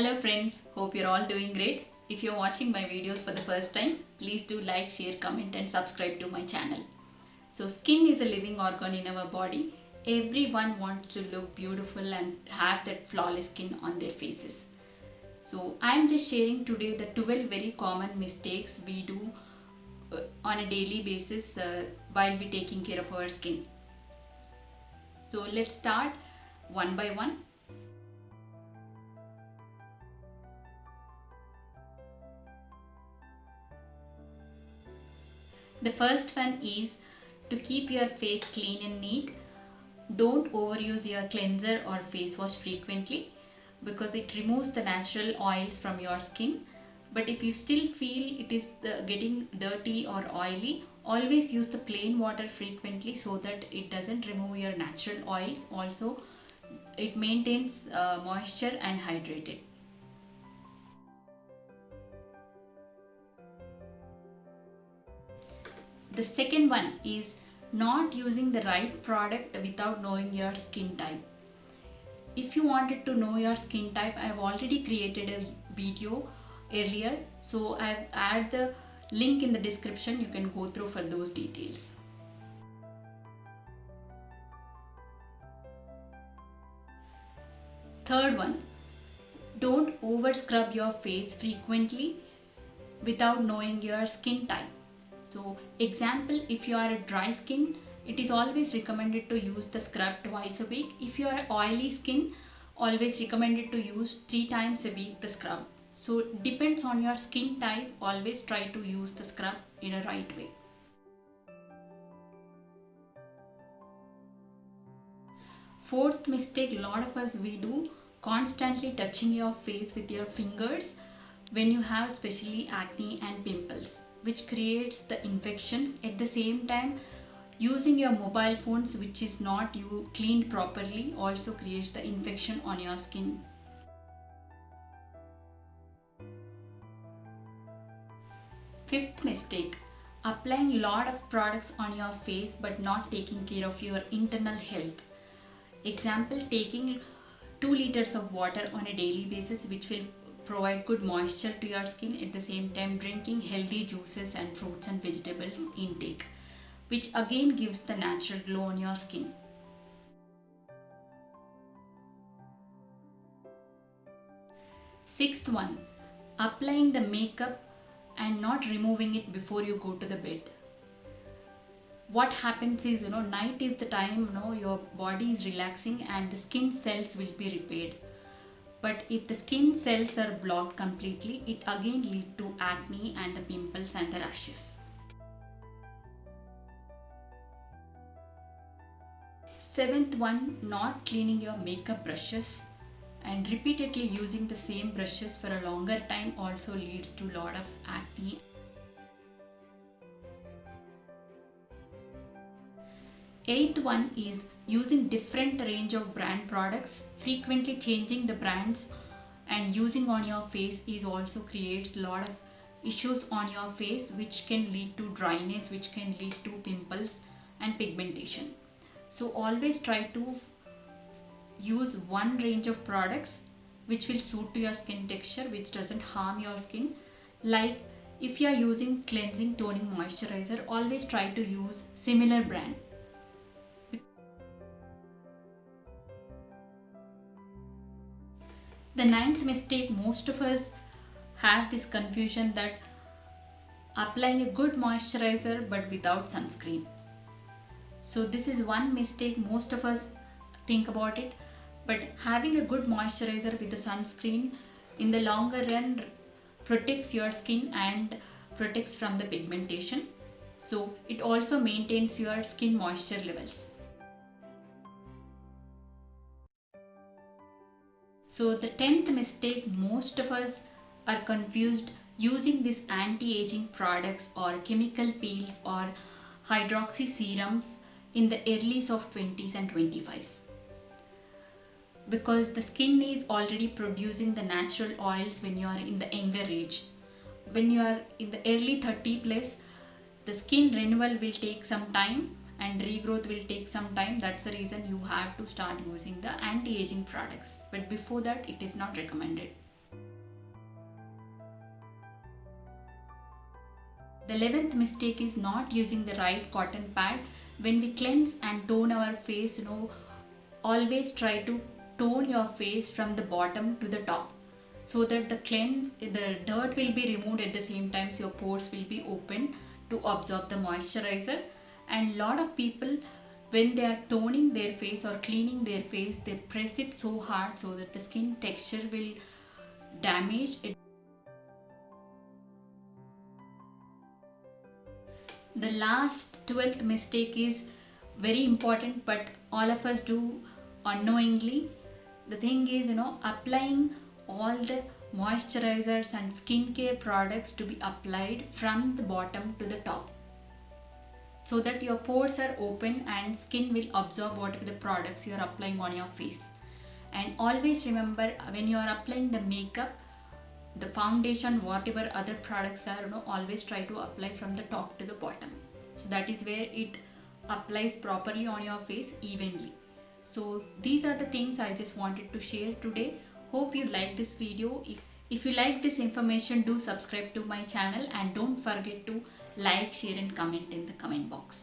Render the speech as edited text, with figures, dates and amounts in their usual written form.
Hello friends, hope you're all doing great. If you're watching my videos for the first time, please do like, share, comment and subscribe to my channel. So skin is a living organ in our body. Everyone wants to look beautiful and have that flawless skin on their faces. So I am just sharing today the 12 very common mistakes we do on a daily basis while we taking care of our skin. So let's start one by one. The first one is to keep your face clean and neat. Don't overuse your cleanser or face wash frequently because it removes the natural oils from your skin. But if you still feel it is getting dirty or oily, always use the plain water frequently so that it doesn't remove your natural oils. Also, it maintains moisture and hydrated. The second one is not using the right product without knowing your skin type. If you wanted to know your skin type, I have already created a video earlier, so I've added the link in the description. You can go through for those details. Third one, don't over scrub your face frequently without knowing your skin type. So example, if you are a dry skin, it is always recommended to use the scrub twice a week. If you are oily skin, always recommended to use 3 times a week the scrub. So depends on your skin type, always try to use the scrub in a right way. Fourth mistake a lot of us we do, constantly touching your face with your fingers when you have especially acne and pimples, which creates the infections. At the same time, using your mobile phones which is not cleaned properly also creates the infection on your skin. Fifth mistake, applying a lot of products on your face but not taking care of your internal health. Example, taking 2 liters of water on a daily basis which will provide good moisture to your skin, at the same time drinking healthy juices and fruits and vegetables intake, which again gives the natural glow on your skin. Sixth one, applying the makeup and not removing it before you go to the bed. What happens is, night is the time, your body is relaxing and the skin cells will be repaired. But if the skin cells are blocked completely, it again leads to acne and the pimples and the rashes. Seventh one, not cleaning your makeup brushes and repeatedly using the same brushes for a longer time also leads to a lot of acne. Eighth one is using different range of brand products. Frequently changing the brands and using on your face is also creates a lot of issues on your face which can lead to dryness, which can lead to pimples and pigmentation. So always try to use one range of products which will suit to your skin texture, which doesn't harm your skin. Like if you are using cleansing toning moisturizer, always try to use similar brand. The ninth mistake, most of us have this confusion that applying a good moisturizer but without sunscreen. So this is one mistake most of us think about it, but having a good moisturizer with the sunscreen in the longer run protects your skin and protects from the pigmentation. So it also maintains your skin moisture levels. So the 10th mistake, most of us are confused using these anti-aging products or chemical peels or hydroxy serums in the early of 20s and 25s. Because the skin is already producing the natural oils when you are in the younger age. When you are in the early 30 plus, the skin renewal will take some time and regrowth will take some time. That's the reason you have to start using the anti-aging products, but before that it is not recommended. The 11th mistake is not using the right cotton pad. When we cleanse and tone our face, always try to tone your face from the bottom to the top, so that the dirt will be removed at the same time, so your pores will be open to absorb the moisturizer. And lot of people, when they are toning their face or cleaning their face, they press it so hard so that the skin texture will damage it. The last 12th mistake is very important, but all of us do unknowingly. The thing is, applying all the moisturizers and skincare products to be applied from the bottom to the top, so that your pores are open and skin will absorb whatever the products you are applying on your face. And always remember, when you are applying the makeup, the foundation, whatever other products are, always try to apply from the top to the bottom, so that is where it applies properly on your face evenly. So these are the things I just wanted to share today. Hope you like this video. If you like this information, do subscribe to my channel and don't forget to like, share and comment in the comment box.